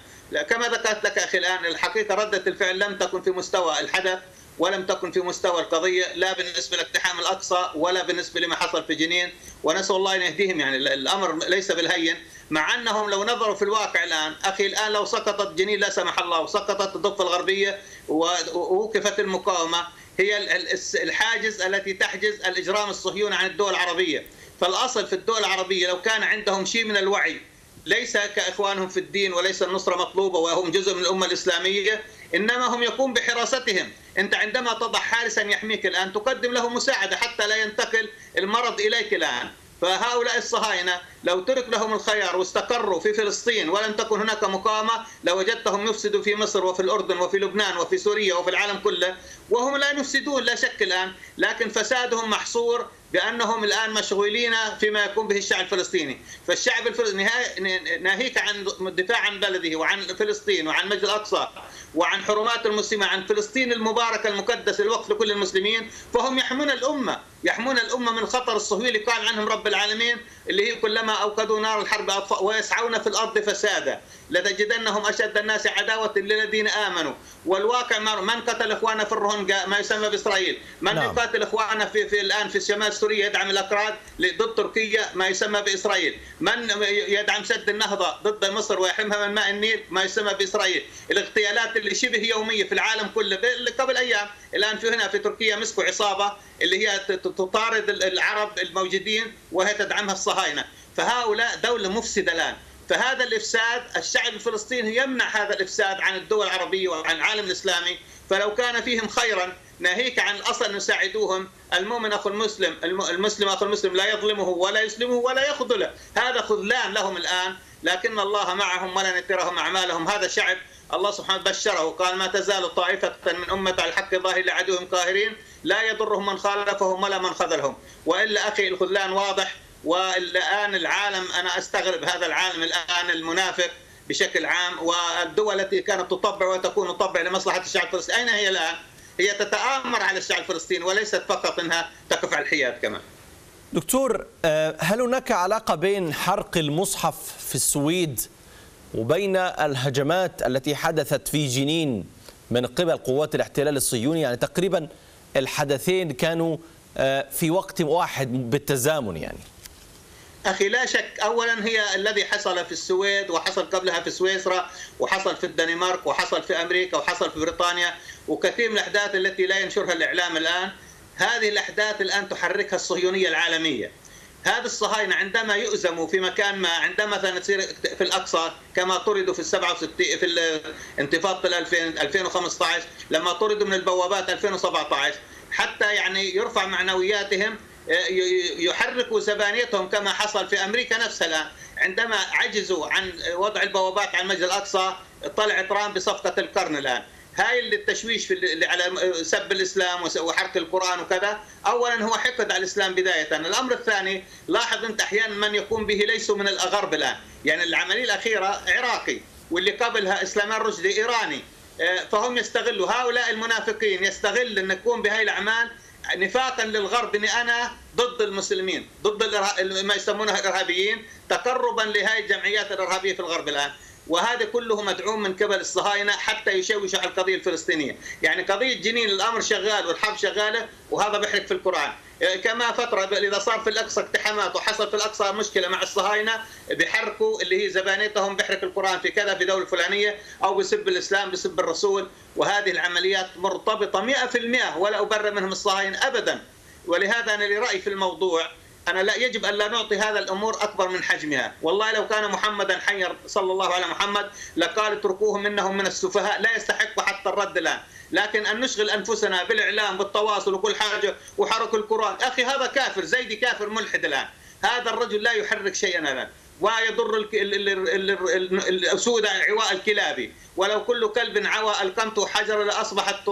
كما ذكرت لك أخي الآن، الحقيقة ردة الفعل لم تكن في مستوى الحدث ولم تكن في مستوى القضية، لا بالنسبة لاقتحام الأقصى ولا بالنسبة لما حصل في جنين، ونسأل الله أن يهديهم. يعني الأمر ليس بالهين، مع أنهم لو نظروا في الواقع الآن أخي، الآن لو سقطت جنين لا سمح الله وسقطت الضفة الغربية ووقفت المقاومة، هي الحاجز التي تحجز الإجرام الصهيوني عن الدول العربية. فالأصل في الدول العربية لو كان عندهم شيء من الوعي، ليس كإخوانهم في الدين وليس النصرة مطلوبة وهم جزء من الأمة الإسلامية، إنما هم يقوم بحراستهم. أنت عندما تضع حارسا يحميك الآن تقدم له مساعدة حتى لا ينتقل المرض إليك الآن. فهؤلاء الصهاينة لو ترك لهم الخيار واستقروا في فلسطين ولم تكن هناك مقاومة لوجدتهم يفسدوا في مصر وفي الأردن وفي لبنان وفي سوريا وفي العالم كله، وهم لا يفسدون لا شك الآن، لكن فسادهم محصور بأنهم الآن مشغولين فيما يقوم به الشعب الفلسطيني. فالشعب الفلسطيني ناهيك عن الدفاع عن بلده وعن فلسطين وعن مسجد الأقصى وعن حرمات المسلمين، عن فلسطين المباركة المقدسة الوقف لكل المسلمين، فهم يحمون الأمة يحمون الأمة من خطر الصهيوني اللي قال عنهم رب العالمين، اللي هي كلما أوقدوا نار الحرب ويسعون في الأرض فسادا لتجدنهم أشد الناس عداوة للذين آمنوا. والواقع من قتل إخواننا في الروهينجا ما يسمى بإسرائيل، من يقاتل إخواننا في الآن في شمال سوريا يدعم الأكراد ضد تركيا ما يسمى بإسرائيل، من يدعم سد النهضة ضد مصر ويحرمها من ماء النيل ما يسمى بإسرائيل. الاغتيالات اللي شبه يومية في العالم كله. قبل أيام الآن هنا في تركيا مسكوا عصابة اللي هي تطارد العرب الموجودين وهي تدعمها الصهاينة. فهؤلاء دولة مفسدة الآن. فهذا الإفساد الشعب الفلسطيني يمنع هذا الإفساد عن الدول العربية وعن العالم الإسلامي. فلو كان فيهم خيرا ناهيك عن الأصل نساعدوهم. المؤمن أخو المسلم، المسلم أخو المسلم لا يظلمه ولا يسلمه ولا يخذله. هذا خذلان لهم الآن، لكن الله معهم ولن يترهم أعمالهم. هذا شعب الله سبحانه بشره، قال ما تزال طائفة من أمة على الحق ظاهر لعدوهم قاهرين لا يضرهم من خالفهم ولا من خذلهم. وإلا أخي الخذلان واضح. والآن العالم أنا أستغرب هذا العالم الآن المنافق بشكل عام، والدول التي كانت تطبع وتكون تطبع لمصلحة الشعب الفلسطيني أين هي الآن؟ هي تتآمر على الشعب الفلسطيني وليست فقط أنها تقف على الحياد كمان. دكتور، هل هناك علاقة بين حرق المصحف في السويد وبين الهجمات التي حدثت في جنين من قبل قوات الاحتلال الصهيوني؟ يعني تقريبا الحدثين كانوا في وقت واحد بالتزامن. يعني أخي لا شك، أولا هي الذي حصل في السويد وحصل قبلها في سويسرا وحصل في الدنمارك وحصل في أمريكا وحصل في بريطانيا وكثير من الأحداث التي لا ينشرها الإعلام الآن. هذه الأحداث الآن تحركها الصهيونية العالمية. هذا الصهاينة عندما يؤزموا في مكان ما، عندما مثلا تصير في الأقصى كما طردوا في 67 في انتفاضة 2015 لما طردوا من البوابات 2017 حتى يعني يرفع معنوياتهم، يحركوا زبانيتهم كما حصل في أمريكا نفسها الآن عندما عجزوا عن وضع البوابات على المسجد الأقصى. طلع ترامب بصفقة القرن الآن. هاي اللي التشويش اللي على سب الإسلام وحرق القرآن وكذا. أولا هو حقد على الإسلام بداية. الأمر الثاني لاحظ أنت أحيانا من يقوم به ليسوا من الغرب الآن. يعني العملية الأخيرة عراقي واللي قبلها إسلام الرشدي إيراني. فهم يستغلوا، هؤلاء المنافقين يستغل أن يقوم بهاي الأعمال نفاقا للغرب اني انا ضد المسلمين، ضد ما يسمونها الارهابيين، تقربا لهذه الجمعيات الارهابيه في الغرب الان. وهذا كله مدعوم من قبل الصهاينه حتى يشوشوا على القضيه الفلسطينيه. يعني قضيه جنين الامر شغال والحرب شغاله وهذا بيحرق في القران. كما فتره اذا صار في الاقصى اقتحامات وحصل في الاقصى مشكله مع الصهاينه بيحركوا اللي هي زبانيتهم، بيحرق القران في كذا في دوله فلانيه او بيسب الاسلام بيسب الرسول. وهذه العمليات مرتبطه 100% ولا ابرر منهم الصهاينه ابدا. ولهذا انا لرايي في الموضوع أنا لا يجب أن لا نعطي هذا الأمور أكبر من حجمها. والله لو كان محمدا حيا صلى الله على محمد لقال اتركوهم إنهم من السفهاء لا يستحقوا حتى الرد الآن. لكن أن نشغل أنفسنا بالإعلام بالتواصل وكل حاجة وحرك القرآن، أخي هذا كافر زيدي كافر ملحد الآن. هذا الرجل لا يحرك شيئا الآن ويضر الأسود عواء الكلاب. ولو كل كلب عوى ألقمته حجر لأصبح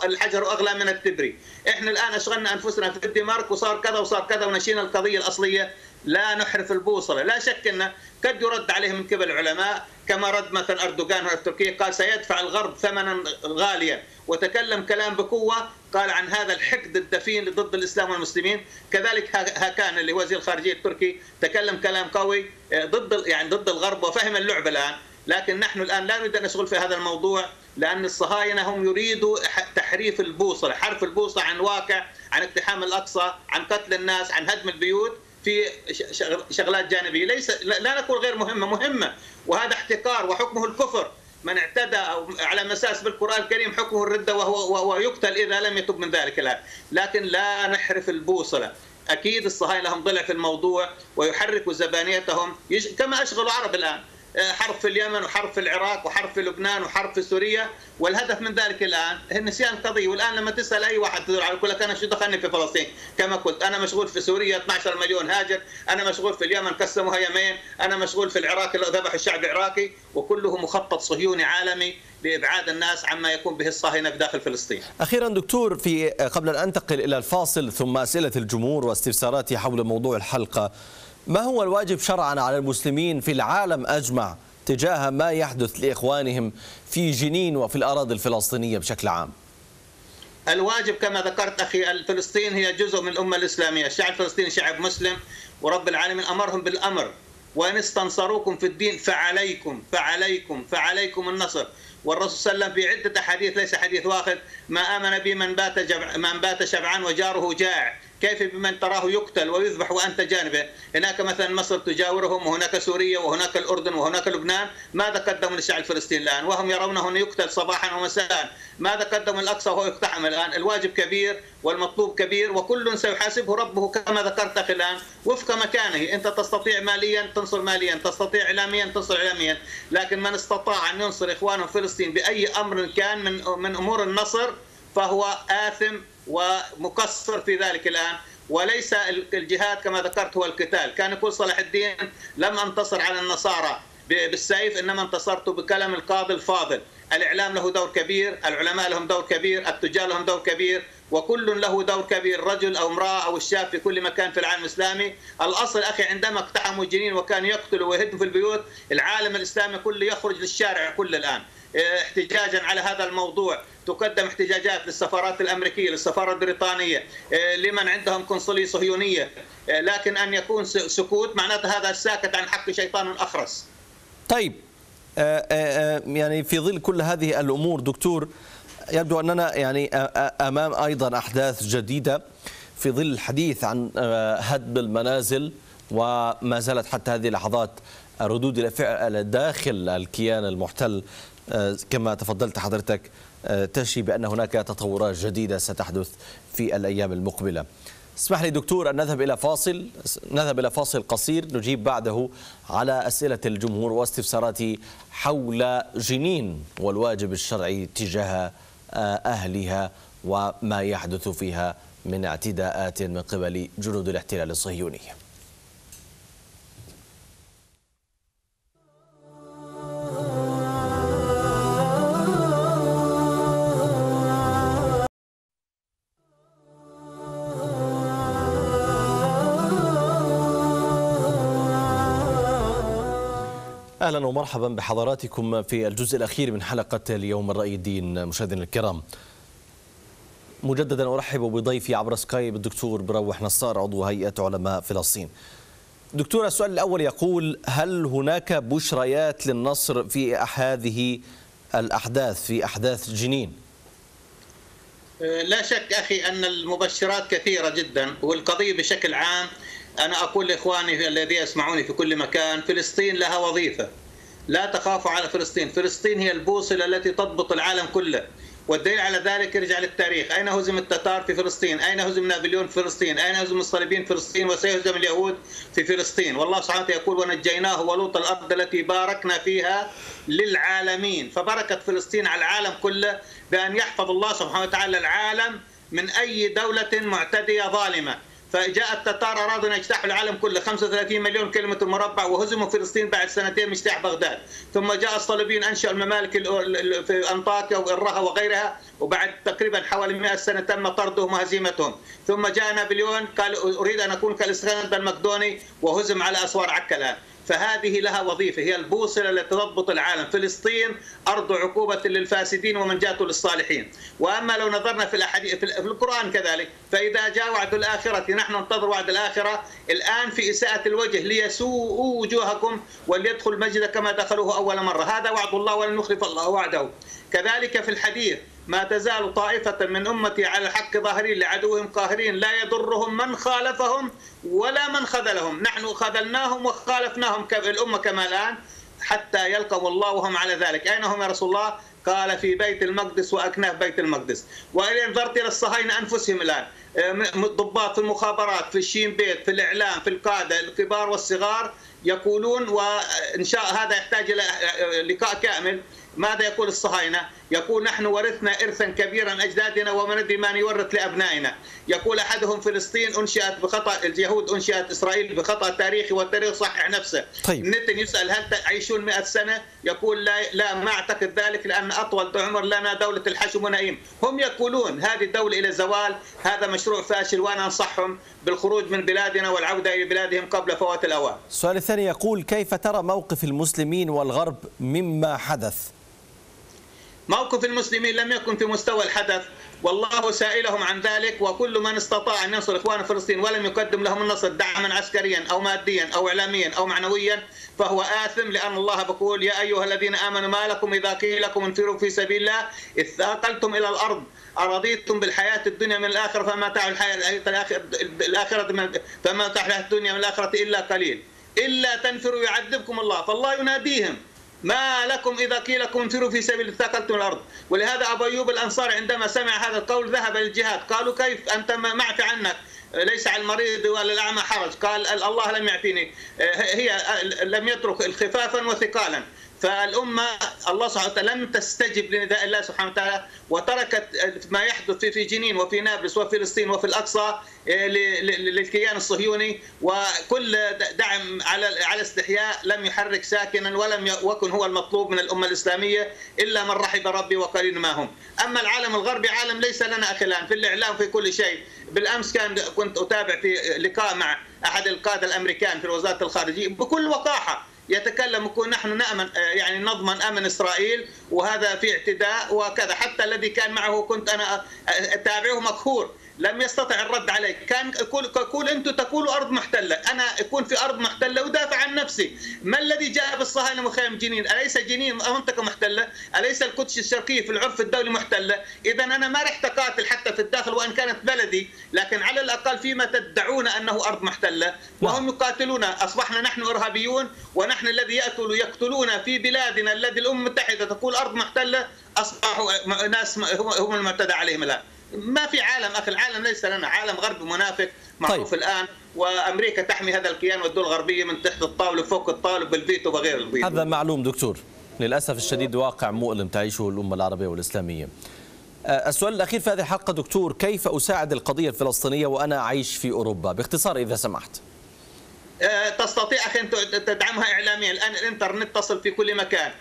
الحجر أغلى من التبري. إحنا الآن أشغلنا أنفسنا في الدنمارك وصار كذا وصار كذا ونشينا القضية الأصلية. لا نحرف البوصلة. لا شك أن قد يرد عليه من قبل العلماء كما رد مثلا أردوغان في تركيا، قال سيدفع الغرب ثمنا غاليا وتكلم كلام بقوة، قال عن هذا الحقد الدفين ضد الإسلام والمسلمين. كذلك هاكان اللي هو وزير الخارجية التركي تكلم كلام قوي ضد الغرب وفهم اللعبة الآن. لكن نحن الآن لا نريد أن نشغل في هذا الموضوع لأن الصهاينة هم يريدوا تحريف البوصلة، حرف البوصلة عن واقع، عن اقتحام الأقصى، عن قتل الناس، عن هدم البيوت في شغلات جانبية لا نقول غير مهمة. وهذا احتكار وحكمه الكفر. من اعتدى أو على مساس بالقرآن الكريم حكمه الردة وهو يقتل إذا لم يتب من ذلك الآن. لكن لا نحرف البوصلة. أكيد الصهاينة لهم ضلع في الموضوع ويحركوا زبانيتهم كما أشغلوا العرب الآن، حرب في اليمن وحرب في العراق وحرب في لبنان وحرب في سوريا. والهدف من ذلك الآن هي نسيان القضية. والآن لما تسأل أي واحد تدور على يقول لك أنا شو دخلني في فلسطين؟ كما قلت أنا مشغول في سوريا 12 مليون هاجر، أنا مشغول في اليمن قسموها يمين، أنا مشغول في العراق ذبح الشعب العراقي. وكله مخطط صهيوني عالمي لإبعاد الناس عما يكون به الصهاينة في داخل فلسطين. أخيرا دكتور، قبل أن أنتقل إلى الفاصل ثم أسئلة الجمهور واستفساراتي حول موضوع الحلقة، ما هو الواجب شرعا على المسلمين في العالم أجمع تجاه ما يحدث لإخوانهم في جنين وفي الأراضي الفلسطينية بشكل عام؟ الواجب كما ذكرت أخي، فلسطين هي جزء من الأمة الإسلامية، الشعب الفلسطيني شعب مسلم، ورب العالمين أمرهم بالأمر، وإن استنصروكم في الدين فعليكم النصر. والرسول صلى الله عليه وسلم في عدة أحاديث، ليس حديث واحد، ما آمن بي من بات شبعان وجاره جائع، كيف بمن تراه يقتل ويذبح وأنت جانبه. هناك مثلا مصر تجاورهم، وهناك سوريا، وهناك الأردن، وهناك لبنان. ماذا قدموا للشعب الفلسطيني الآن وهم يرونه يقتل صباحا ومساء؟ ماذا قدموا الأقصى وهو يقتحم الآن؟ الواجب كبير والمطلوب كبير، وكل سيحاسبه ربه كما ذكرت أخي الآن وفق مكانه. أنت تستطيع ماليا تنصر ماليا، تستطيع إعلاميا تنصر إعلاميا، لكن من استطاع أن ينصر إخوانه في فلسطين بأي أمر كان من أمور النصر فهو آثم ومقصر في ذلك الآن. وليس الجهاد كما ذكرت هو القتال. كان يقول صلاح الدين: لم أنتصر على النصارى بالسيف، إنما انتصرت بكلام القاضي الفاضل. الإعلام له دور كبير، العلماء لهم دور كبير، التجار لهم دور كبير، وكل له دور كبير، رجل أو امرأة أو الشاب في كل مكان في العالم الإسلامي. الأصل أخي عندما اقتحموا جنين وكانوا يقتلوا ويهدموا في البيوت، العالم الإسلامي كله يخرج للشارع كل الآن احتجاجا على هذا الموضوع. تقدم احتجاجات للسفارات الأمريكية، للسفارة البريطانية، لمن عندهم قنصلية صهيونية، لكن أن يكون سكوت معناته هذا الساكت عن حق شيطان أخرس. طيب، يعني في ظل كل هذه الأمور دكتور، يبدو أننا يعني أمام أيضا أحداث جديدة في ظل الحديث عن هدم المنازل، وما زالت حتى هذه اللحظات ردود الفعل داخل الكيان المحتل كما تفضلت حضرتك تشي بأن هناك تطورات جديدة ستحدث في الأيام المقبلة. اسمح لي دكتور أن نذهب إلى فاصل قصير، نجيب بعده على أسئلة الجمهور واستفساراتي حول جنين والواجب الشرعي تجاه أهلها وما يحدث فيها من اعتداءات من قبل جنود الاحتلال الصهيوني. أهلا ومرحبا بحضراتكم في الجزء الأخير من حلقة اليوم الرأي الدين. مشاهدينا الكرام، مجددا أرحب بضيفي عبر سكايب الدكتور بروح نصار، عضو هيئة علماء فلسطين. دكتور، السؤال الأول يقول: هل هناك بشريات للنصر في هذه الأحداث، في أحداث جنين؟ لا شك أخي أن المبشرات كثيرة جدا، والقضية بشكل عام أنا أقول لإخواني الذين يسمعوني في كل مكان: فلسطين لها وظيفة، لا تخافوا على فلسطين. فلسطين هي البوصلة التي تضبط العالم كله، والدليل على ذلك يرجع للتاريخ. أين هزم التتار؟ في فلسطين. أين هزم نابليون؟ في فلسطين. أين هزم الصليبيين؟ في فلسطين. وسيهزم اليهود في فلسطين. والله سبحانه وتعالى يقول: ونجيناه ولوط الأرض التي باركنا فيها للعالمين. فبركت فلسطين على العالم كله بأن يحفظ الله سبحانه وتعالى العالم من أي دولة معتدية ظالمة. فجاء التتار أرادوا أن يجتاحوا العالم كله 35 مليون كيلومتر مربع، وهزموا فلسطين بعد سنتين من اجتياح بغداد. ثم جاء الصليبيين أنشأوا الممالك في أنطاكيا وإرها وغيرها، وبعد تقريبا حوالي 100 سنة تم طردهم وهزيمتهم. ثم جاء نابليون قال: أريد أن أكون كالإسكندر المقدوني، وهزم على أسوار عكا الآن. فهذه لها وظيفة، هي البوصلة التي تضبط العالم. فلسطين أرض عقوبة للفاسدين ومنجاة للصالحين. وأما لو نظرنا في الأحاديث في القرآن كذلك: فإذا جاء وعد الآخرة، نحن ننتظر وعد الآخرة الآن في إساءة الوجه، ليسوءوا وجوهكم وليدخل المسجد كما دخلوه أول مرة. هذا وعد الله ولن يخلف الله وعده. كذلك في الحديث: ما تزال طائفة من أمتي على الحق ظاهرين لعدوهم قاهرين، لا يضرهم من خالفهم ولا من خذلهم. نحن خذلناهم وخالفناهم الأمة كما الآن حتى يلقوا الله وهم على ذلك. أين هم يا رسول الله؟ قال: في بيت المقدس وأكناف بيت المقدس. وإن نظرت إلى الصهاينة أنفسهم الآن، ضباط في المخابرات، في الشين بيت، في الإعلام، في القادة الكبار والصغار، يقولون، وإن شاء هذا يحتاج إلى لقاء كامل، ماذا يقول الصهاينة؟ يقول: نحن ورثنا إرثا كبيرا أجدادنا وما ندري ما نورث لأبنائنا. يقول أحدهم: فلسطين أنشئت بخطأ، اليهود أنشئت إسرائيل بخطأ تاريخي، والتاريخ صحح نفسه. طيب. نتن يسأل: هل تعيشون 100 سنة؟ يقول: لا ما أعتقد ذلك، لأن أطول عمر لنا دولة الحشم ونائم. هم يقولون هذه الدولة إلى زوال، هذا مشروع فاشل، وأنا أنصحهم بالخروج من بلادنا والعودة إلى بلادهم قبل فوات الأوان. السؤال الثاني يقول: كيف ترى موقف المسلمين والغرب مما حدث؟ موقف المسلمين لم يكن في مستوى الحدث. والله سائلهم عن ذلك. وكل من استطاع أن ينصر إخوان فلسطين ولم يقدم لهم النصر دعما عسكريا أو ماديا أو إعلاميا أو معنويا فهو آثم، لأن الله بيقول يا أيها الذين آمنوا ما لكم إذا قيل لكم انفروا في سبيل الله إذ ثاقلتم إلى الأرض أرضيتم بالحياة الدنيا من الآخرة فما متاع الحياة الدنيا من الآخرة إلا قليل إلا تنفروا يعذبكم الله. فالله يناديهم ما لكم إذا قيل لكم انفروا في سبيل ثاقلتم الأرض. ولهذا أبو أيوب الأنصاري عندما سمع هذا القول ذهب للجهاد. قالوا كيف أنت معفي عنك، ليس على المريض ولا الأعمى حرج. قال الله لم يعفيني، هي لم يترك خفافا وثقالا. فالأمة الله سبحانه وتعالى لم تستجب لنداء الله سبحانه وتعالى وتركت ما يحدث في جنين وفي نابلس وفي فلسطين وفي الأقصى للكيان الصهيوني، وكل دعم على استحياء لم يحرك ساكنا ولم يكن هو المطلوب من الأمة الإسلامية إلا من رحب ربي وقليل ما هم. أما العالم الغربي عالم ليس لنا أخلان في الإعلام في كل شيء. بالأمس كنت أتابع في لقاء مع أحد القادة الأمريكان في وزارة الخارجية بكل وقاحة يتكلم يقول نحن نأمن يعني نضمن أمن إسرائيل وهذا في اعتداء وكذا. حتى الذي كان معه كنت أنا أتابعه مقهور لم يستطع الرد عليه. كان يقول أنتم تقولوا أرض محتلة، أنا أكون في أرض محتلة ودافع عن نفسي. ما الذي جاء بالصهاينة مخيم جنين؟ أليس جنين منطقة محتلة؟ أليس القدس الشرقية في العرف الدولي محتلة؟ إذا أنا ما رحت أقاتل حتى في الداخل وإن كانت بلدي، لكن على الأقل فيما تدعون أنه أرض محتلة وهم يقاتلون. أصبحنا نحن إرهابيون ونحن الذي يقتلون في بلادنا الذي الأمم المتحدة تقول أرض محتلة أصبحوا ناس هم المعتدى عليهم الآن. ما في عالم أخي، العالم ليس لنا، عالم غربي منافق معروف. طيب. الآن وأمريكا تحمي هذا الكيان والدول الغربية من تحت الطاولة فوق الطاولة بالفيتو وغير الفيتو. هذا معلوم دكتور، للأسف الشديد واقع مؤلم تعيشه الأمة العربية والإسلامية. السؤال الأخير في هذه الحلقة دكتور، كيف أساعد القضية الفلسطينية وأنا أعيش في أوروبا باختصار إذا سمحت؟ تستطيع أخي أن تدعمها إعلاميا. الآن الإنترنت تصل في كل مكان،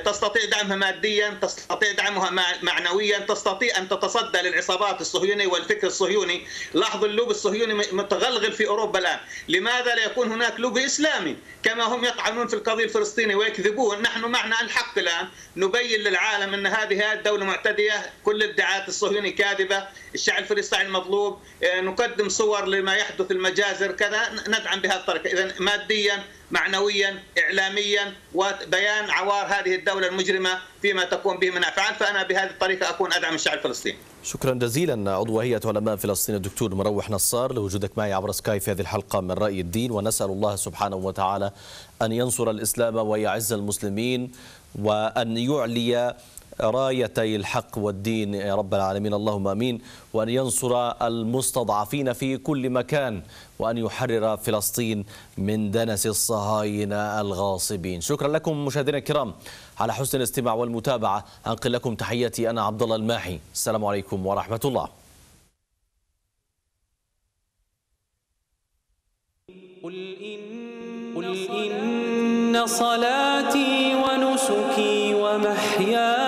تستطيع دعمها ماديا، تستطيع دعمها معنويا، تستطيع أن تتصدى للعصابات الصهيونية والفكر الصهيوني. لاحظوا اللوب الصهيوني متغلغل في أوروبا الآن. لماذا لا يكون هناك لوب إسلامي كما هم يطعنون في القضية الفلسطينية ويكذبون؟ نحن معنا الحق الآن نبين للعالم أن هذه الدولة معتدية، كل الادعاءات الصهيوني كاذبة، الشعب الفلسطيني المظلوم، نقدم صور لما يحدث المجازر كذا، ندعم بهذه الطريقة. إذا ماديا معنويا إعلاميا وبيان عوار هذه الدولة المجرمة فيما تقوم به من أفعال، فأنا بهذه الطريقة أكون أدعم الشعب الفلسطيني. شكرا جزيلا عضو هيئة علماء فلسطين الدكتور مروح نصار لوجودك معي عبر سكاي في هذه الحلقة من رأي الدين، ونسأل الله سبحانه وتعالى أن ينصر الإسلام ويعز المسلمين وأن يعلي رايتي الحق والدين يا رب العالمين، اللهم امين، وان ينصر المستضعفين في كل مكان وان يحرر فلسطين من دنس الصهاينة الغاصبين. شكرا لكم مشاهدينا الكرام على حسن الاستماع والمتابعة. انقل لكم تحياتي انا عبد الله الماحي، السلام عليكم ورحمة الله. قل إن صلاتي ونسكي ومحياي